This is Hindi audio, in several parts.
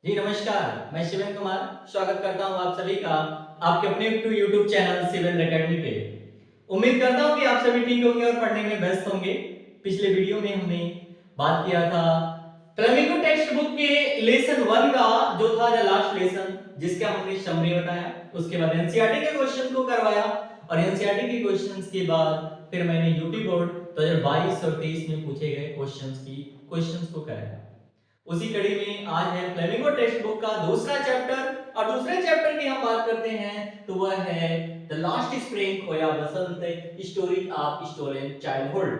जी नमस्कार, मैं शिवन कुमार स्वागत करता हूं आप सभी का आपके अपने यूट्यूब चैनल शिवन एकेडमी पे। उम्मीद करता हूं कि आप सभी ठीक होंगे और पढ़ने में व्यस्त होंगे। पिछले वीडियो में हमने बात किया था फ्लेमिंगो टेक्स्ट बुक के लेसन 1 का जो था द लास्ट लेसन, जिसका हमने समरी बताया। उसके बाद एनसीईआरटी के क्वेश्चन को करवाया और एनसीईआरटी के क्वेश्चंस के बाद फिर मैंने यूपी बोर्ड 2022 और 23 में पूछे गए क्वेश्चंस को कराया। उसी कड़ी में आज है फ्लेमिंगो टेक्स्ट बुक का दूसरा चैप्टर और दूसरे चैप्टर की हम बात करते हैं तो वह है द लास्ट स्प्रिंग खोया बसंत स्टोरी ऑफ स्टोलन चाइल्डहुड,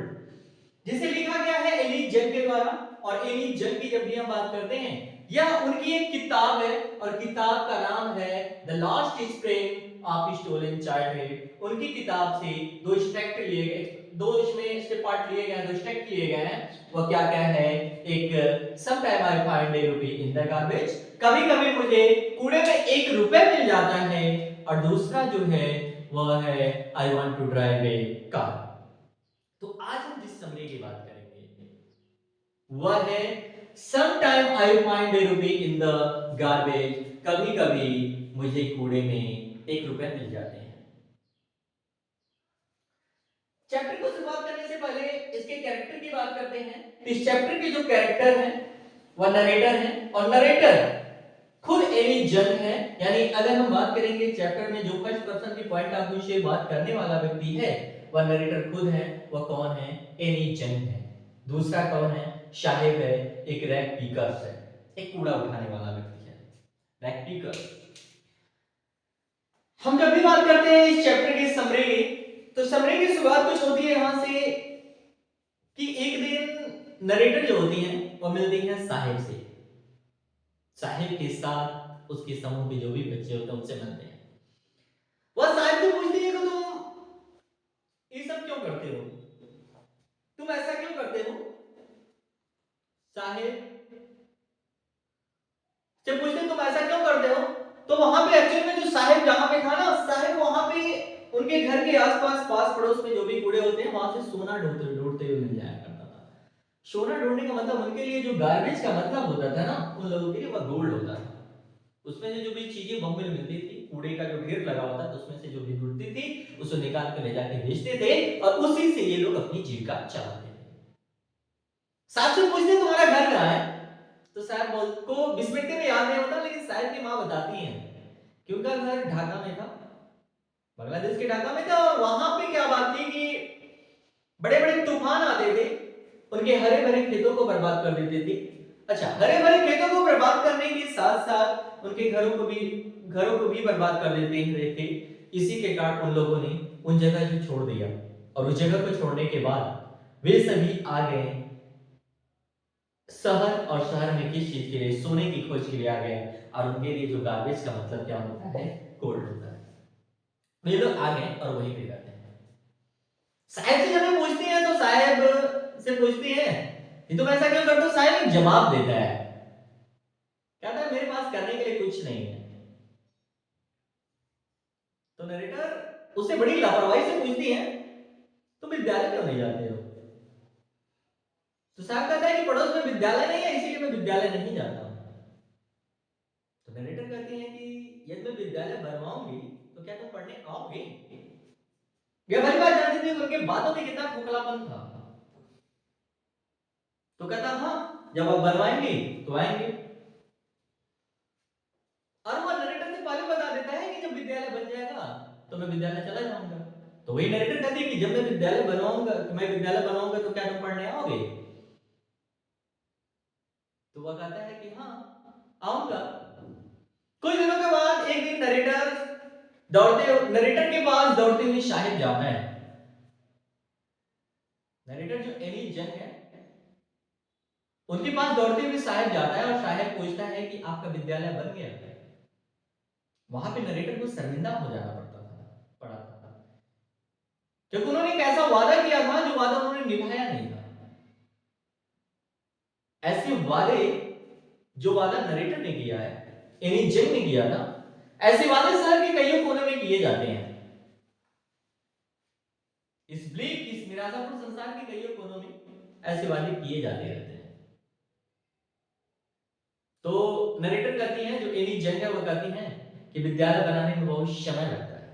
जिसे लिखा गया है एली जंग के द्वारा। और एली जंग की जब भी हम बात करते हैं, यह उनकी एक किताब है और किताब का नाम है the last spring of stolen childhood. उनकी किताब से दो एक्सट्रैक्ट लिए गए, दो इसमें से पार्ट लिए गए, दो एक्सट्रैक्ट लिए गए हैं। वो क्या क्या है? एक सम टाइम आई फाइंड ए रूपी इन द गार्बेज, कभी कभी मुझे कूड़े में 1 रुपए मिल जाता है। और दूसरा जो है वह है I want to drive a car. तो आज हम जिस समरी की बात करेंगे वह है सम टाइम आई फाइंड ए रूपी इन द गार्बेज, कभी कभी मुझे कूड़े में 1 रुपए मिल जाते हैं। चैप्टर को शुरुआत करने से पहले इसके कैरेक्टर की बात करते हैं। तो इस चैप्टर के जो कैरेक्टर हैं वह नरेटर हैं और नरेटर खुद एनी जन है। यानी अगर हम बात करेंगे चैप्टर में जो फर्स्ट पर्सन की पॉइंट ऑफ व्यू से बात करने वाला व्यक्ति है वह नरेटर खुद है। वह कौन है? एनी जन है। दूसरा कौन है? साहिब है, एक रैग पिकर्स है, एक कूड़ा उठाने वाला व्यक्ति है, रैग पिकर। हम जब भी बात करते हैं इस चैप्टर की समरी की, तो समरी की शुरुआत कुछ होती है यहां से कि एक दिन नरेटर जो होती हैं वो मिलती हैं साहिब से। साहिब के साथ उसके समूह के जो भी बच्चे होते हैं उनसे मिलते हैं। वह साहिब से पूछती है कि तुम ये सब क्यों करते हो, तुम ऐसा क्यों करते हो? साहिब से पूछते तुम ऐसा क्यों करते हो? तो वहां पे एक्चुअल में जो साहिब जहां पे था ना, साहिब वहां पे उनके घर के आसपास पास पड़ोस में जो भी कूड़े होते हैं वहां से सोना ढूंढते ढूंढते हुए मिल जाया करता था। सोना ढूंढने का मतलब उनके लिए जो गार्बेज का मतलब होता था ना, उन लोगों के लिए वह गोल्ड होता था। उसमें से जो भी चीजें बम्बल मिलती थी, कूड़े का जो ढेर लगा होता था उसमें से जो भी जुड़ती थी उसको निकाल कर ले जाके बेचते थे और उसी से ये लोग अपनी जीविका चलाते थे। साहब से पूछते तुम्हारा घर कहाँ है? तो साहब बोल को बिस्मिट में याद नहीं होता, लेकिन साहब की माँ बताती हैं कि उनका घर ढाका में था, बांग्लादेश के ढाका में था। और वहां पे क्या बात थी कि बड़े बड़े तूफान आते थे, उनके हरे भरे खेतों को बर्बाद कर देते थे। अच्छा, हरे भरे खेतों को बर्बाद करने के साथ साथ उनके घरों को भी बर्बाद कर देते थे। इसी के कारण उन लोगों ने उन जगह को छोड़ दिया और उस जगह को छोड़ने के बाद वे सभी आ गए शहर। और शहर में किस चीज के लिए? सोने की खोज के लिए आ गए। और उनके लिए जो गार्बेज का मतलब क्या होता है? गोल्ड होता है। ये लोग आ गए और वहीं पे रहते हैं। साहब से जब हम पूछते हैं तो साहब से पूछते हैं कि तुम ऐसा क्यों करते हो? साहब एक जवाब देता है, कहता है मेरे पास करने के लिए कुछ नहीं है। तो नरेटर उसे बड़ी लापरवाही से पूछती है तुम विद्यालय क्यों नहीं जाते हो? तो साहब कहता है कि पड़ोस में विद्यालय नहीं है इसीलिए मैं विद्यालय नहीं जाता हूं। तो नरेटर कहती है कि यदि मैं विद्यालय बनवाऊंगी तो क्या तुम पढ़ने आओगे? यह भली बात जानती थी कि उनके बातों में कितना खोखलापन था। तो कहता हाँ, जब आप बनवाएंगे तो आएंगे। और वो नरेटर से पहले बता देता है कि जब विद्यालय बन जाएगा तो मैं विद्यालय चला जाऊंगा। तो वही नरेटर कहती है कि जब मैं विद्यालय बनवाऊंगा, मैं विद्यालय बनाऊंगा तो क्या तुम पढ़ने आओगे? तो वह कहता है कि हाँ, आऊंगा। कुछ दिनों के बाद एक दिन नरेटर के पास दौड़ते हुए साहिब जाता है। नरेटर जो एनी जंग है उनके पास दौड़ते हुए साहिब जाता है और साहिब पूछता है कि आपका विद्यालय बन गया? वहां पे नरेटर को शर्मिंदा हो जाना पड़ा था, क्योंकि उन्होंने एक ऐसा वादा किया था जो वादा उन्होंने निभाया नहीं था। ऐसे वादे, जो वादा नरेटर ने किया है, एनी जंग ने किया था, ऐसे वादे शहर के कईयों कोनों में किए जाते हैं। इस निराशापूर्ण संसार के कईयों कोनों में ऐसे वादे किए जाते रहते हैं। तो नरेटर कहती हैं, जो एनी जंग है वो कहती हैं कि विद्यालय बनाने में बहुत समय लगता है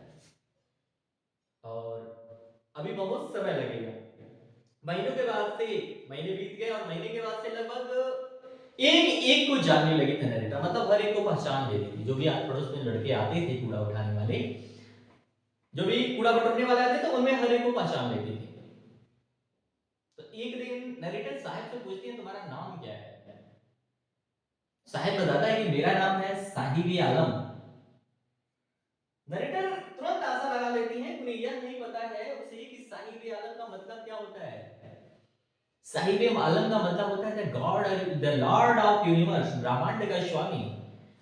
और अभी बहुत समय लगेगा। महीनों के बाद से महीने बीत गए और महीने के बाद से लगभग एक एक को जानने लगे थे नरेटर, मतलब हर एक को पहचान लेती थी। जो भी आस पड़ोस में लड़के आते थे कूड़ा उठाने वाले, जो भी कूड़ा बटोरने वाले आते तो उनमें हर एक को पहचान लेती थी। तो एक दिन नरेटर साहब से पूछती है, तुम्हारा नाम क्या है? साहब बताता है कि मेरा नाम है साहिबी आलम। नरेटर तुरंत आशा लगा लेती है, उन्हें यह नहीं पता है उसे कि साहिबी आलम का मतलब क्या होता है। साहिबे आलम का मतलब होता है the God, the Lord of universe, ब्रह्मांड का स्वामी।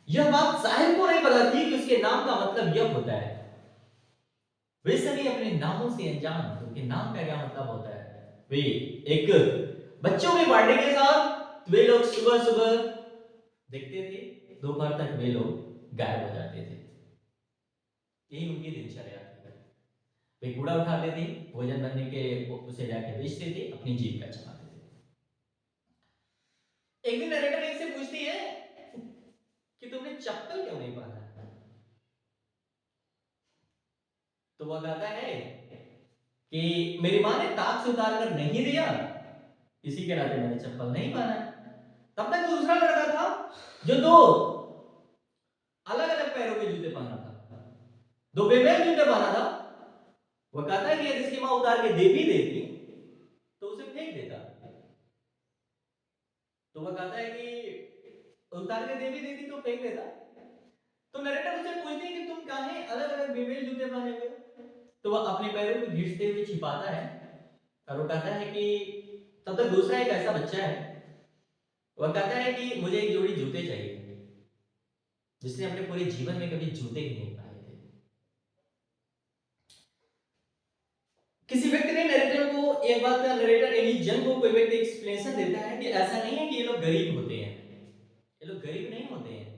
यह बात साहिब को नहीं पता थी कि उसके नाम का मतलब यह होता है। वे सभी अपने नामों से अनजान, उनके नाम का क्या मतलब होता है। वे एक बच्चों के बर्थडे के साथ वे लोग सुबह सुबह देखते थे, दोपहर तक वे लोग गायब हो जाते थे। यही उनकी दिनचर्या थी। वे कूड़ा उठाते थे, भोजन बनने के उसे जाके बेचते थे, अपनी जीविका चलाते थे। एक दिन नरेटर एक से पूछती है कि तुमने चप्पल क्यों नहीं पहना? तो वह कहता है कि मेरी माँ ने ताक से उतार कर नहीं दिया, इसी के नाते मैंने चप्पल नहीं पहना। तब तक दूसरा लड़का था जो दो अलग अलग पैरों के जूते पहना था, दो बेमेल जूते पहना था। वह कहता है कि यदि इसकी माँ उतार के दे भी देती तो उसे फेंक देता। तो वह कहता है कि उतार के दे भी देती तो फेंक देता। तो नरेटर उससे पूछती है कि तुम काहे अलग अलग बेमेल जूते पहने हुए हो? तो वह अपने पैरों को घिसते हुए छिपाता है और वो कहता है कि तब तक दूसरा एक ऐसा बच्चा है, वह कहता है कि मुझे एक जोड़ी जूते चाहिए, जिसने अपने पूरे जीवन में कभी जूते ही नहीं पहने थे। किसी व्यक्ति ने नरेटर को एक बात का, नरेटर यानी जन को कोई व्यक्ति एक्सप्लेनेशन देता है कि ऐसा नहीं है कि ये लोग गरीब होते हैं, ये लोग गरीब नहीं होते हैं,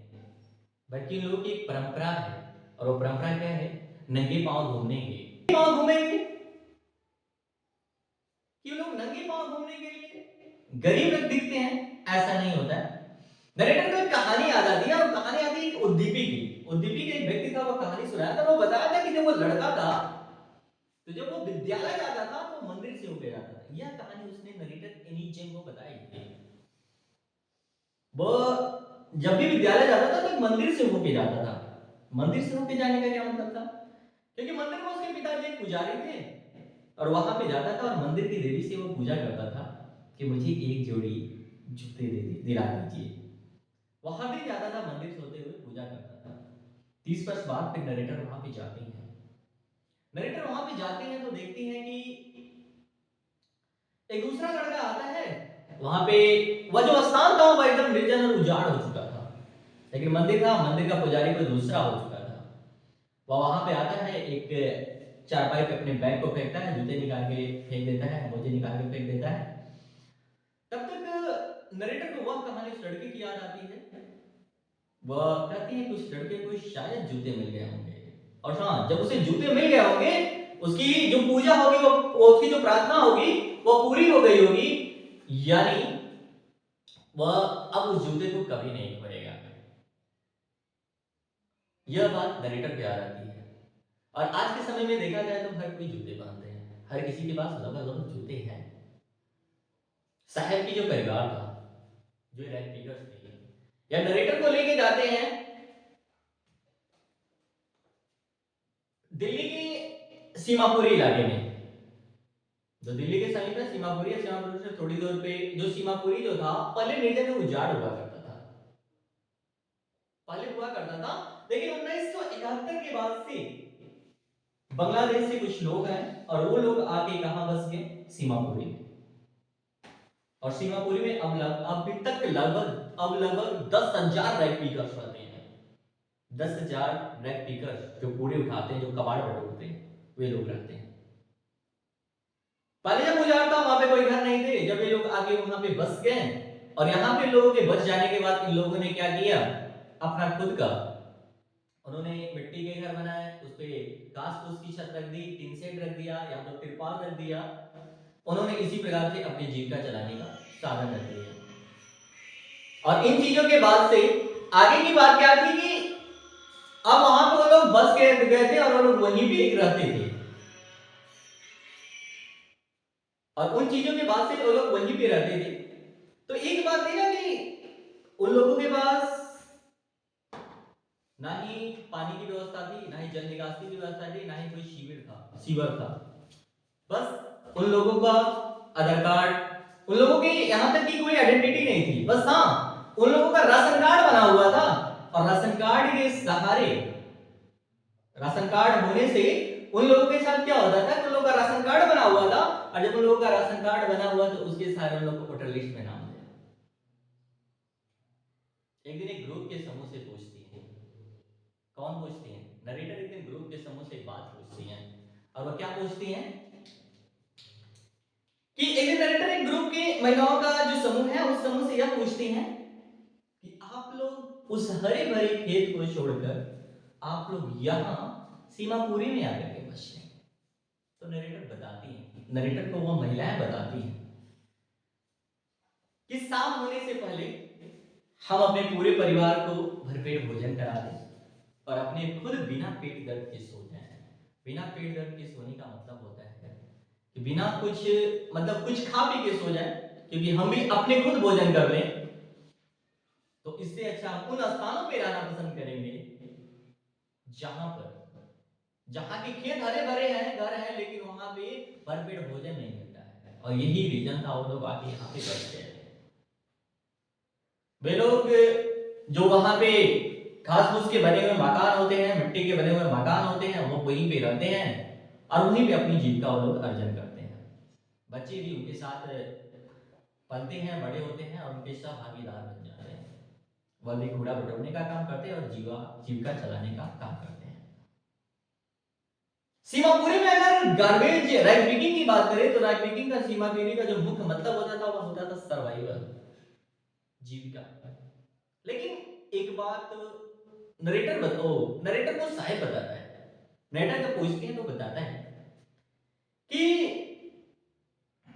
बल्कि इन लोगों की एक परंपरा है। और वो परंपरा क्या है? नंगे पांव घूमने की। पांव घूमेंगे कि लोग नंगे पांव घूमने के लिए गरीब लोग दिखते हैं, ऐसा नहीं होता है। नरेटर को एक कहानी याद आती है और कहानी आती है एक उद्दीपी की। उद्दीपी के एक व्यक्ति था, वो कहानी सुनाया था। वो बताया था कि जब वो लड़का था तो जब वो विद्यालय जाता था तो मंदिर से होके जाता था। यह कहानी उसने नरेटर एनीजेन को बताई थी। वो जब भी विद्यालय जाता था तो मंदिर से होके जाता था। मंदिर से होके जाने का क्या मतलब था? क्योंकि मंदिर में उसके पिताजी एक पुजारी थे और वहां पे जाता था और मंदिर की देवी से वो पूजा करता था कि मुझे एक जोड़ी जूते दिला दीजिए। वह हर दिन जाता था, मंदिर से होते हुए पूजा करता था। 30 वर्ष बाद फिर नरेटर वहां पे जाते हैं। नरेटर वहां पे जाते हैं तो देखते हैं कि एक दूसरा लड़का आता है वहां पे। वह जो स्थान था वह एकदम निर्जन और उजाड़ हो चुका था, लेकिन मंदिर था, मंदिर का पुजारी कोई दूसरा हो चुका था। वह वहां पे आता है, एक चारपाई पे अपने बैग को फेंकता है, जूते निकाल के फेंक देता है, मोजे निकाल के फेंक देता है। तब तक नरेटर को वह कहानी उस लड़के की याद आती है। वह कहती है कि उस लड़के को शायद जूते मिल गए होंगे, और हाँ, जब उसे जूते मिल गए होंगे, उसकी जो पूजा होगी, वो उसकी जो प्रार्थना होगी वो पूरी हो गई होगी, यानी वह अब उस जूते को कभी नहीं खोएगा। यह बात नरेटर पे आ जाती है। और आज के समय में देखा जाए तो हर कोई जूते पहनते हैं, हर किसी के पास अलग अलग जूते हैं। साहब की जो परिवार था, जो रेड पिकर्स थे, या नरेटर को लेके जाते हैं दिल्ली के सीमापुरी इलाके में। जो दिल्ली के समीप है सीमापुरी है, सीमापुरी से थोड़ी दूर पे जो सीमापुरी जो था, पहले निर्जन में उजाड़ हुआ करता था, पहले हुआ करता था। लेकिन 1971 के बाद से बांग्लादेश से कुछ लोग हैं और वो लोग आके कहां बस गए? सीमापुरी। और सीमापुरी में अब तक लगभग 10,000 रैक पीकर्स रहते हैं। 10,000 रैक पीकर्स जो कूड़े उठाते हैं, जो कबाड़ बटोरते हैं, वे लोग रहते हैं। पहले जब उजाड़ था वहां पे कोई घर नहीं थे, जब ये लोग आके वहां पे बस गए और यहाँ पे लोगों के बस जाने के बाद इन लोगों ने क्या किया? अपना खुद का उन्होंने मिट्टी के घर बनाए, उस पे घास फूस की छत रख दी, टीन शेड रख दिया या तो तिरपाल रख दिया। उन्होंने इसी प्रकार से अपनी जीविका चलाने का साधन रख दिया। और इन चीजों के बाद से आगे की बात क्या थी कि अब वहां पे वो लोग बस के गए थे और वो लोग वहीं पे रहते थे, और उन चीजों के बाद से वो लोग वहीं पे रहते थे। तो एक बात थी ना कि उन लोगों के पास ना ही पानी की व्यवस्था थी, ना ही जल निकासी की व्यवस्था थी, ना ही कोई सीवर था। बस उन लोगों का आधार कार्ड, उन लोगों की यहां तक की कोई आइडेंटिटी नहीं थी। बस हाँ, उन लोगों का राशन कार्ड बना हुआ था, और राशन कार्ड के सहारे, राशन कार्ड होने से उन लोगों के साथ क्या होता था कि उन लोगों का राशन कार्ड बना हुआ था, और जब उन लोगों का राशन कार्ड बना हुआ तो उसके सहारे उन लोगों को वोटर लिस्ट में नाम दिया। एक दिन एक ग्रुप के समूह से पूछती है, कौन पूछती है? नरेटर एक दिन ग्रुप के समूह से एक बात पूछती है, और वो क्या पूछती है कि एक दिन नरेटर एक ग्रुप की महिलाओं का जो समूह है उस समूह से यह पूछती हैं कि आप लोग उस हरे भरे खेत को छोड़कर आप लोग यहाँ सीमापुरी में आकर के बसे। तो नरेटर बताती है, नरेटर को वो महिलाएं बताती हैं कि शाम होने से पहले हम अपने पूरे परिवार को भरपेट भोजन करा दें और अपने खुद बिना पेट दर्द के सो जाएं। बिना पेट दर्द के सोने का मतलब होता है कि बिना कुछ मतलब कुछ खा पी के सो जाए, क्योंकि हम भी अपने खुद भोजन कर लें। तो इससे अच्छा हम उन स्थानों पे रहना पसंद करेंगे जहां के खेत हरे भरे हैं, घर है, लेकिन वहां पे भरपेट भोजन नहीं मिलता है। और यही रीजन था वो लोग आके यहाँ पे बसते हैं। वे लोग जो वहां पे घास फूस के बने हुए मकान होते हैं, मिट्टी के बने हुए मकान होते हैं, वो वहीं पे रहते हैं और वहीं पे अपनी जीविका वो लोग अर्जन करते हैं। बच्चे भी उनके साथ पलते हैं, बड़े होते हैं और उनके साथ भागीदार बन जाते हैं। वह भी कूड़ा बटोरने का काम करते हैं और जीविका चलाने का काम करते हैं। सीमापुरी में अगर गार्बेज रैक पिकिंग की बात करें तो रैक पिकिंग का सीमापुरी का जो मुख्य मतलब होता था वह होता था सर्वाइवल, जीविका। लेकिन एक बात नरेटर को साहेब बताता है, नरेटर जब पूछते हैं तो बताता है कि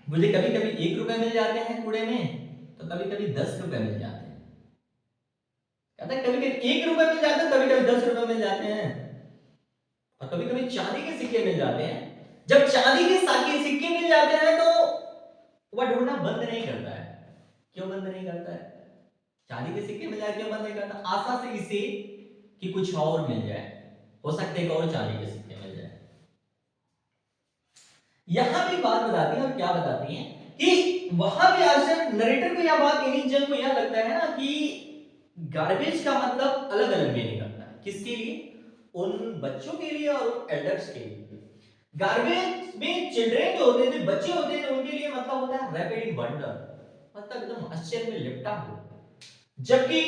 मुझे कभी कभी 1 रुपए मिल जाते हैं कूड़े में, तो कभी कभी 10 रुपए मिल जाते हैं। कहता है कभी कभी 1 रुपए मिल जाते हैं, कभी कभी 10 रुपए मिल जाते हैं, और कभी कभी चांदी के सिक्के मिल जाते हैं। जब चांदी के सिक्के मिल जाते हैं तो वह ढूंढना बंद नहीं करता है। क्यों बंद नहीं करता है? चांदी के सिक्के मिल जाए क्यों बंद नहीं करता? आशा से इसे कि कुछ और मिल जाए, हो सकता है एक और चांदी के सिक्के मिल जाए। यहां भी बात बताती है, और क्या बताती है कि वहां भी आश्चर्य, नरेटर को यह बात, इन्हीं जन को यह लगता है ना कि गार्बेज का मतलब अलग अलग मीनिंग रखता है। किसके लिए? उन बच्चों के लिए और उन एल्डर्स के लिए। गार्बेज में चिल्ड्रेन जो होते थे, बच्चे होते थे, उनके लिए मतलब होता है रैपिड इन वंडर, मतलब एकदम आश्चर्य में लिपटा हो। जबकि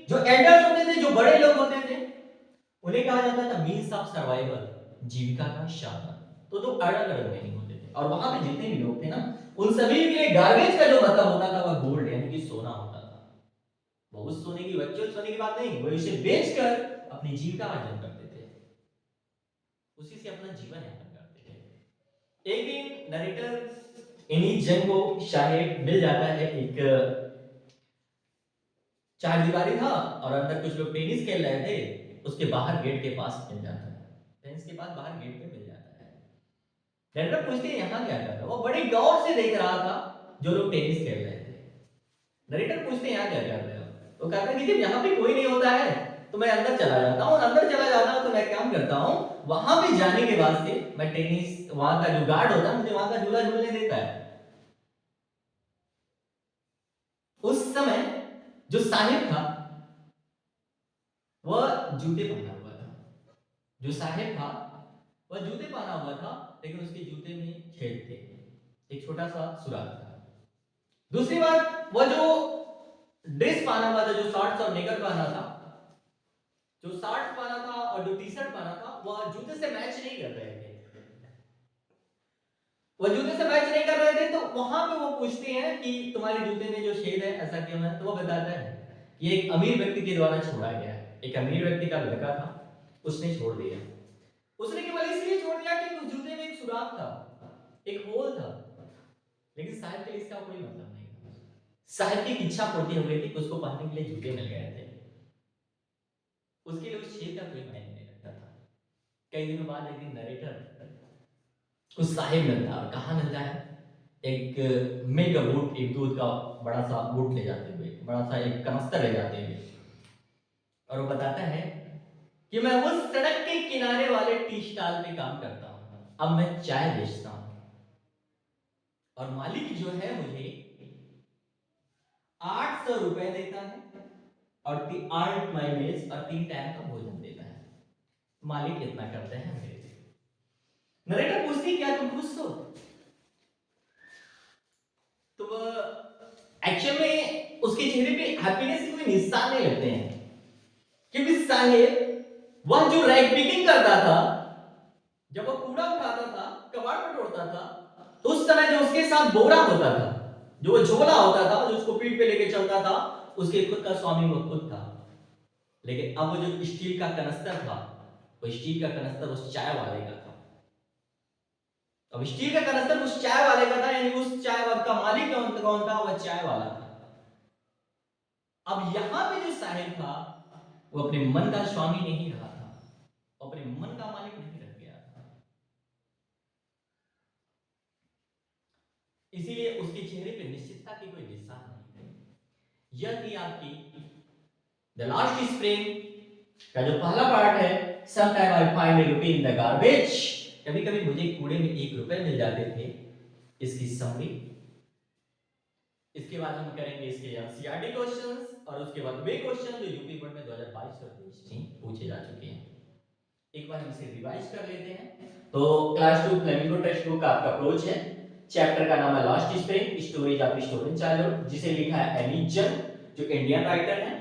जो एल्डर्स होते थे, जो बड़े लोग होते थे, उन्हें कहा जाता था मीन्स ऑफ सर्वाइवल, जीविका का साधन। तो दो अलग अलग मीनिंग होते थे। और वहां पे जितने भी लोग थे ना, उन सभी के लिए गार्बेज का जो मतलब होता था वह गोल्ड यानी कि सोना होता था। वो उस सोने की वर्चुअल सोने की बात नहीं, वो इसे बेचकर अपनी जीविका अर्जन करते थे, उसी से अपना जीवन यापन करते थे। एक दिन नरेटर इन्हीं जन को शायद मिल जाता है, एक चार दीवारी था और अंदर कुछ लोग टेनिस खेल रहे थे, उसके बाहर गेट के पास मिल जाता है, फेंस के पास बाहर गेट पे मिल जाता है। नरेटर पूछते हैं यहाँ क्या कर रहा है? वो बड़ी गौर से देख रहा था जो लोग टेनिस खेल रहे थे। नरेटर पूछते हैं यहाँ क्या कर रहे हो? तो कहता है कि जब यहाँ पे कोई नहीं होता है तो मैं अंदर चला जाता हूँ, और अंदर चला जाता हूँ तो मैं काम करता हूँ, वहां पे जाने के बाद से मैं टेनिस, वहां का जो गार्ड होता है मुझे वहां का झूला झूलने देता है। उस समय जो साहिब था वह जूते पहना हुआ था, जो साहिब था वह जूते पहना हुआ था, लेकिन उसके जूते में छेद थे, एक छोटा सा सुराख था। दूसरी बात, वह जो ड्रेस पहना हुआ था, जो शॉर्ट्स और नेकर पहना था, जो शॉर्ट्स पहना था और जो टी शर्ट पहना था, वह जूते से मैच नहीं कर रहे थे। वह जूते से मैच नहीं कर रहे थे, तो वहां पे वो पूछते हैं कि तुम्हारे जूते में जो छेद है ऐसा क्यों है? तो वो बताता है ये एक अमीर व्यक्ति के द्वारा छोड़ा गया है। एक अमीर व्यक्ति का लड़का था, उसने छोड़ दिया। उसने केवल इसलिए छोड़ दिया कि उस जूते में एक सुराख था, एक होल था, लेकिन शायद के लिए इसका कोई मतलब नहीं था। साहिब की इच्छा पूर्ति हो गई थी कि उसको पहनने के लिए जूते मिल गए थे। उसके लिए उस शेर का कोई मायने नहीं रखता था। कई दिनों बाद एक दिन नरेटर उस साहिब मिलता है और कहाँ मिलता है, एक मेगा बूट, एक दूध का बड़ा सा बूट ले जाते हुए, बड़ा सा एक कनस्तर ले जाते हुए, और वो बताता है कि मैं उस सड़क के किनारे वाले टी स्टॉल पे काम करता हूँ, अब मैं चाय बेचता हूँ और मालिक जो है मुझे 800 रुपए देता है और 8 माइलेज और 3 टाइम का भोजन देता है। मालिक इतना करते हैं मेरे लिए। नरेटर पूछती क्या तुम खुश हो? तो वह एक्शन में उसके चेहरे पे हैप्पीनेस के कोई निशान नहीं लगते हैं, क्योंकि साहिब वह जो रैग पिकिंग करता था, जब वो कूड़ा उठाता था, कबाड़ में तोड़ता था, तो उस समय जो उसके साथ बोरा होता था, जो वो झोला होता था, जो उसको पीठ पे लेके चलता था, उसके खुद का स्वामी वो खुद था। लेकिन अब वो जो स्टील का कनस्तर था, वो स्टील का कनस्तर उस चाय वाले का था। अब स्टील का कनस्तर उस चाय वाले का था, यानी उस चाय वाले का मालिक कौन था? वह चाय वाला था। अब यहां पे जो साहिब था, वो अपने मन का स्वामी नहीं रहा था, अपने मन का मालिक नहीं रह गया था। इसीलिए उसके चेहरे पे निश्चितता की कोई निशान नहीं थे। यह थी आपकी द लास्ट स्प्रिंग का जो पहला पार्ट है, sometime I find A rupee in the garbage, कभी कभी मुझे कूड़े में 1 रुपए मिल जाते थे, इसकी समरी। इसके बाद हम करेंगे इसके एनसीईआरटी क्वेश्चंस और उसके बाद वे क्वेश्चन जो यूपी बोर्ड में 2022 और 2023 में पूछे जा चुके हैं। एक बार हम इसे रिवाइज कर लेते हैं। तो क्लास 2 फ्लेमिंगो टेक्स्ट बुक का आपका अप्रोच है। चैप्टर का नाम है last spring, stories of stolen childhood, जिसे लिखा है एनी जन, जो इंडियन राइटर है।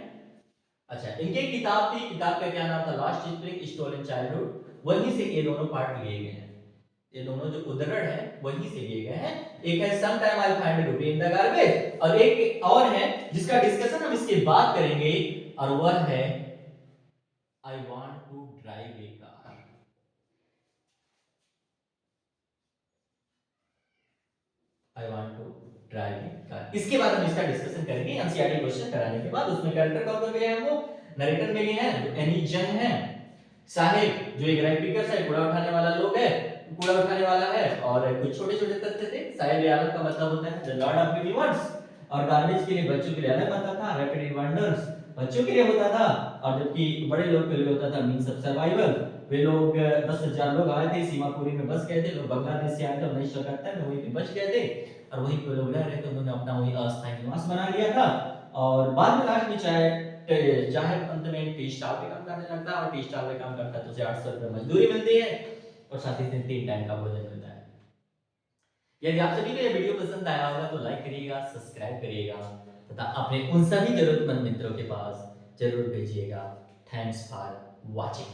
अच्छा, इनकी किताब थी, किताब का क्या नाम था? Last spring stolen childhood. वहीं से ये दोनों पार्ट लिए गए हैं, ये दोनों जो उद्धरण है वहीं से लिए गए हैं। एक है some time I find rupee in the garbage, और एक और है जिसका डिस्कशन हम इसके बाद करेंगे, और वह है I want to drive a car. I want to drive a car. इसके बाद हम इसका डिस्कशन करेंगे एनसीईआरटी क्वेश्चन कराने के बाद। उसमें कैरेक्टर कौन कौन मिले हैं हमको? नरेटर मिले हैं जो एनी जन है, साहिब जो एक रैग पिकर है, कूड़ा उठाने वाला लोग है, कूड़ा उठाने वाला है, और कुछ छोटे छोटे तथ्य थे। साहिब यादव का मतलब होता है द लॉर्ड ऑफ यूनिवर्स, और गार्बेज के लिए बच्चों के लिए अलग मतलब था, रैपिड वंडर्स बच्चों के लिए होता था, और जबकि बड़े लोग के लिए होता था मींस ऑफ सर्वाइवल। वे लोग 10,000 लोग आए थे, सीमापुरी में बस गए थे, लोग बांग्लादेश से आए थे 1971 में, वहीं पे बच गए थे और वहीं पे लोग रह रहे थे, उन्होंने अपना वही अस्थायी निवास बना लिया था। और बाद में लास्ट में चाहे अंत में टी स्टॉल पे काम करने लगता है, और टी स्टॉल पे काम करता है तो उसे 800 रुपए मजदूरी मिलती है और साथ ही 3 टाइम का भोजन मिलता है। यदि आप सभी को यह वीडियो पसंद आया होगा तो लाइक करिएगा, सब्सक्राइब करिएगा तथा अपने उन सभी जरूरतमंद मित्रों के पास जरूर भेजिएगा। Thanks for watching.